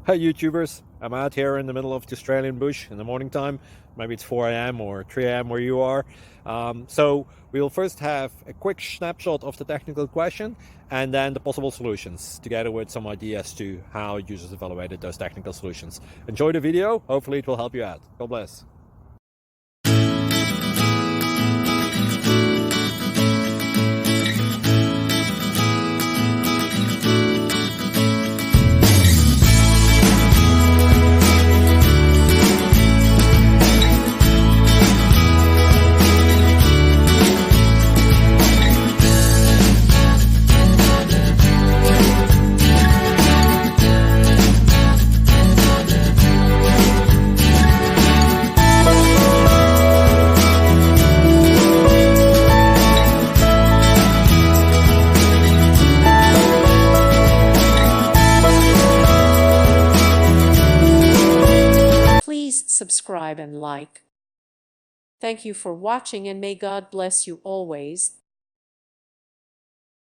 Hi YouTubers, I'm out here in the middle of the Australian bush in the morning time. Maybe it's 4 a.m. or 3 a.m. where you are. So we'll first have a quick snapshot of the technical question and then the possible solutions, together with some ideas to how users evaluated those technical solutions. Enjoy the video, hopefully it will help you out. God bless. Please subscribe and like. Thank you for watching, and may God bless you always.